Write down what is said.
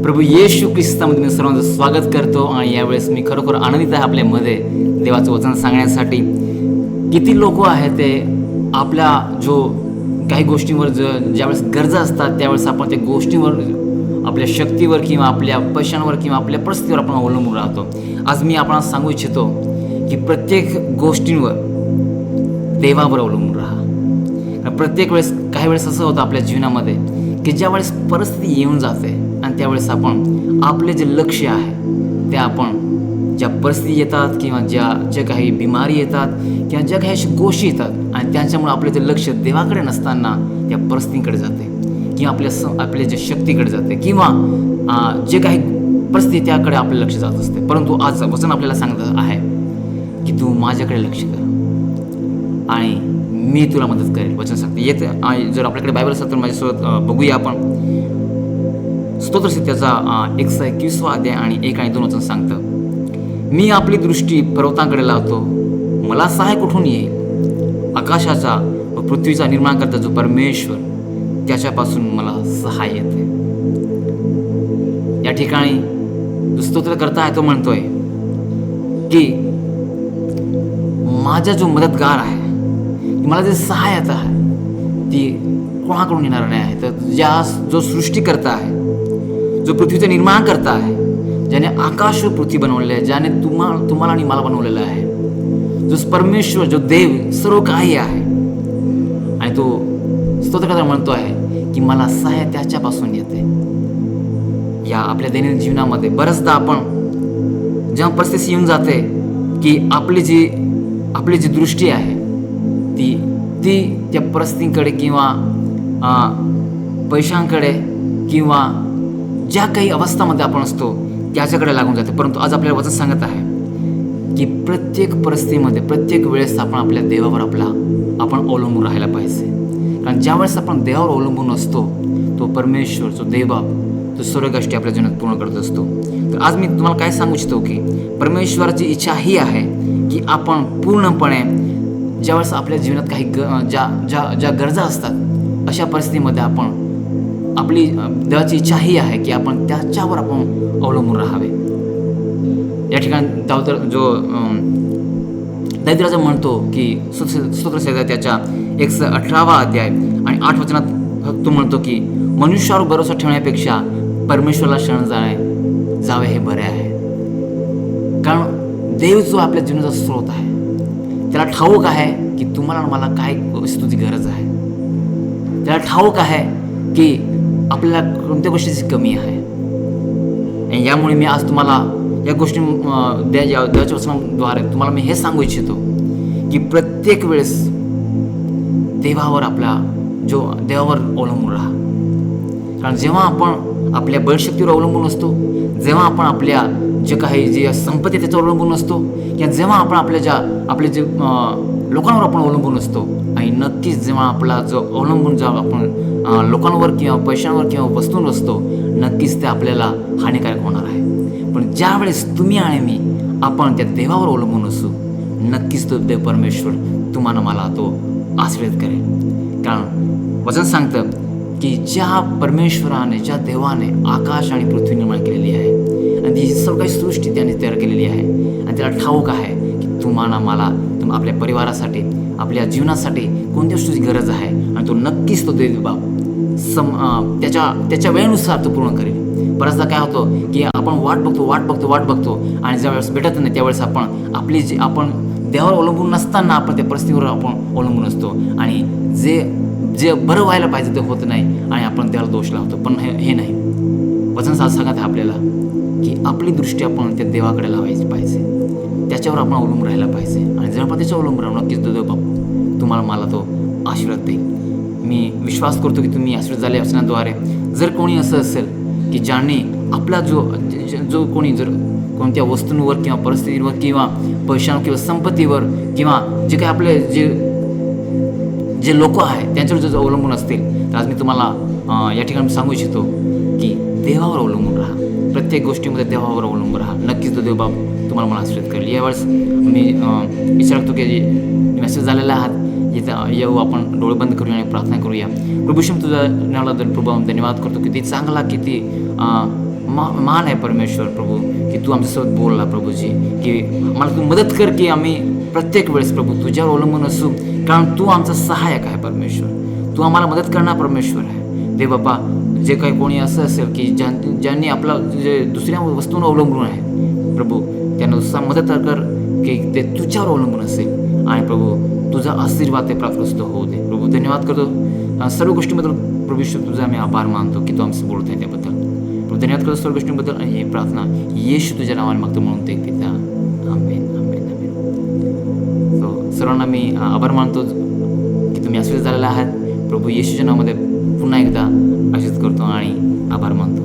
प्रभू येशू ख्रिस्तामध्ये मी सर्वांचं स्वागत करतो आणि यावेळेस मी खरोखर आनंदित आहे आपल्यामध्ये देवाचं वचन सांगण्यासाठी. किती लोक आहेत ते आपल्या जो काही गोष्टींवर ज्यावेळेस गरजा असतात त्यावेळेस आपण त्या गोष्टींवर आपल्या शक्तीवर किंवा आपल्या पैशांवर किंवा आपल्या परिस्थितीवर आपण अवलंबून राहतो. आज मी आपणाला सांगू इच्छितो की प्रत्येक गोष्टींवर देवावर अवलंबून राहा. प्रत्येक वेळेस काही वेळेस असं होतं आपल्या जीवनामध्ये की ज्यावेळेस परिस्थिती येऊन जाते आणि त्यावेळेस आपण आपले जे लक्ष आहे ते आपण ज्या परिस्थिती येतात किंवा ज्या काही बिमारी येतात किंवा ज्या काही अशी गोष्टी येतात आणि त्यांच्यामुळे आपले जे लक्ष देवाकडे नसताना त्या परिस्थितीकडे जाते किंवा आपल्या जे शक्तीकडे जाते किंवा जे काही परिस्थिती त्याकडे आपलं लक्ष जात असते. परंतु आज वचन आपल्याला सांगत आहे की तू माझ्याकडे लक्ष कर आणि मी तुला मदत करेल. वचन सांगते येते. जर आपल्याकडे बायबल असेल तर माझ्यासोबत बघूया आपण. स्तोत्रस्य त्याचा 121 अध्याय आणि 1 आणि 2 वचन सांगतं, मी आपली दृष्टी पर्वतांकडे लावतो, मला सहाय कुठून येईल? आकाशाचा व पृथ्वीचा निर्माण करता जो परमेश्वर, त्याच्यापासून मला सहाय येते. या ठिकाणी स्तोत्र करता आहे तो म्हणतोय की माझा जो मदतगार आहे, मला जे सहायता आहे ती कोणाकडून येणार नाही आहे, तर जो सृष्टीकर्ता आहे, जो पृथ्वीचं निर्माण करता आहे, ज्याने आकाश व पृथ्वी बनवलेलं आहे, ज्याने तुम्हाला आणि मला बनवलेलं आहे, जो परमेश्वर, जो देव सर्व काही आहे. आणि तो स्तोत्रकर्ता म्हणतो आहे की मला सहाय त्याच्यापासून येते. या आपल्या दैनंदिन जीवनामध्ये बऱ्याचदा आपण जेव्हा परिस्थिती येऊन जाते की आपली जी दृष्टी आहे ती त्या परिस्थितीकडे किंवा पैशांकडे किंवा ज्या काही अवस्थामध्ये आपण असतो त्याच्याकडे लागून जाते. परंतु आज आपल्याला वचन सांगत आहे की प्रत्येक परिस्थितीमध्ये प्रत्येक वेळेस आपण आपल्या देवावर आपण अवलंबून राहायला पाहिजे. कारण ज्यावेळेस आपण देवावर अवलंबून असतो तो परमेश्वर, जो देवबाप, तो सर्व गोष्टी आपल्या जीवनात पूर्ण करत असतो. तर आज मी तुम्हाला काय सांगू इच्छितो की परमेश्वराची इच्छा ही आहे की आपण पूर्णपणे ज्यावेळेस आपल्या जीवनात काही ज्या गरजा असतात अशा परिस्थितीमध्ये आपली देवाची इच्छा ही आहे की आपण त्याच्यावर आपण अवलंबून राहावे. या ठिकाणी दाविद म्हणतो की स्तोत्रसंहिता त्याच्या 118 अध्याय आणि 8 वचनात तो म्हणतो की मनुष्यावर भरोसा ठेवण्यापेक्षा परमेश्वराला शरण जावे हे बरे आहे. कारण देव जो आपल्या जीवनाचा स्रोत आहे त्याला ठाऊक आहे की तुम्हाला मला काय वस्तूची गरज आहे. त्याला ठाऊक आहे की आपल्याला कोणत्या गोष्टीची कमी आहे. आणि यामुळे मी आज तुम्हाला या गोष्टी देवाच्या वचनाद्वारे तुम्हाला मी हे सांगू इच्छितो की प्रत्येक वेळेस देवावर अवलंबून राहा. कारण जेव्हा आपण आपल्या बळशक्तीवर अवलंबून असतो, जेव्हा आपण आपल्या जे संपत्ती त्याच्यावर अवलंबून असतो किंवा जेव्हा आपण आपले जे लोकांवर आपण अवलंबून असतो आणि नक्कीच जेव्हा आपला आपण लोकांवर किंवा पैशांवर किंवा वस्तूंवर असतो नक्कीच ते आपल्याला हानिकारक होणार आहे. पण ज्यावेळेस तुम्ही आणि मी आपण त्या देवावर अवलंबून असू नक्कीच तो देव परमेश्वर तुम्हाला मला तो आशीर्वाद करेल. कारण वचन सांगतं की ज्या परमेश्वराने, ज्या देवाने आकाश आणि पृथ्वी निर्माण केलेली आहे आणि ती सर्व काही सृष्टी त्याने तयार केलेली आहे आणि त्याला ठाऊक आहे की तुम्हाला मला आपल्या परिवारासाठी, आपल्या जीवनासाठी कोणत्या गोष्टीची गरज आहे आणि तो नक्कीच तो देव बाप त्याच्या वेळेनुसार तो पूर्ण करेल. बऱ्याचदा काय होतं की आपण वाट बघतो आणि ज्यावेळेस भेटत नाही त्यावेळेस आपण देवावर अवलंबून नसताना आपण त्या परिस्थितीवर आपण अवलंबून असतो आणि जे बरं व्हायला पाहिजे ते होत नाही आणि आपण त्याला दोष लावतो. पण हे नाही. वचन सांगत आहे आपल्याला की आपली दृष्टी आपण त्या देवाकडे लावायची पाहिजे, त्याच्यावर आपण अवलंबून राहायला पाहिजे आणि जेव्हा आपण त्याच्यावर अवलंबून राहू नक्कीच देव बाप तुम्हाला मला तो आशीर्वाद देईल. मी विश्वास करतो की तुम्ही आशीर्वाद झाले वचनाद्वारे. जर कोणी असं असेल की ज्यांनी आपला जो कोणी जर कोणत्या वस्तूंवर किंवा परिस्थितीवर किंवा पैशांवर किंवा संपत्तीवर किंवा जे काही आपले जे लोक आहेत त्यांच्यावर जर अवलंबून असतील तर आज मी तुम्हाला या ठिकाणी सांगू इच्छितो की देवावर अवलंबून राहा. प्रत्येक गोष्टीमध्ये देवावर अवलंबून राहा. नक्कीच तो देवबाप तुम्हाला मला आशीर्वाद करेल. यावेळेस मी विचारतो की मेसेज झालेला आहात इथं येऊ आपण डोळे बंद करूया आणि प्रार्थना करूया. प्रभू तुझा नावाला प्रभू धन्यवाद करतो. किती चांगला, किती मान आहे परमेश्वर प्रभू, की तू आमच्यासोबत बोलला प्रभूजी, की मला तू मदत कर की आम्ही प्रत्येक वेळेस प्रभू तुझ्यावर अवलंबून असू, कारण तू आमचा सहाय्यक आहे परमेश्वर. तू आम्हाला मदत करणार परमेश्वर आहे. देव बापा, जे काही कोणी असं असेल की ज्यांनी आपला जे दुसऱ्या वस्तूंवर अवलंबून आहे प्रभू, त्यांना दुसरा मदत कर की ते तुझ्यावर अवलंबून असेल आणि प्रभू तुझा आशीर्वाद ते प्राप्त होऊ दे. प्रभू धन्यवाद करतो सर्व गोष्टींबद्दल. प्रभू तुझा आम्ही आभार मानतो की तू आमचं बोलत आहे त्याबद्दल. प्रभू धन्यवाद करतो सर्व गोष्टींबद्दल. आणि ही प्रार्थना येशू तुझ्या नावाने मागतो म्हणून ते पिता, आमेन आमेन आमेन. सो सर्वांना मी आभार मानतो की तुम्ही आशीर्वाद झालेला आहात. प्रभू येशूच्या नावामध्ये पुन्हा एकदा आशीर्वाद करतो आणि आभार मानतो.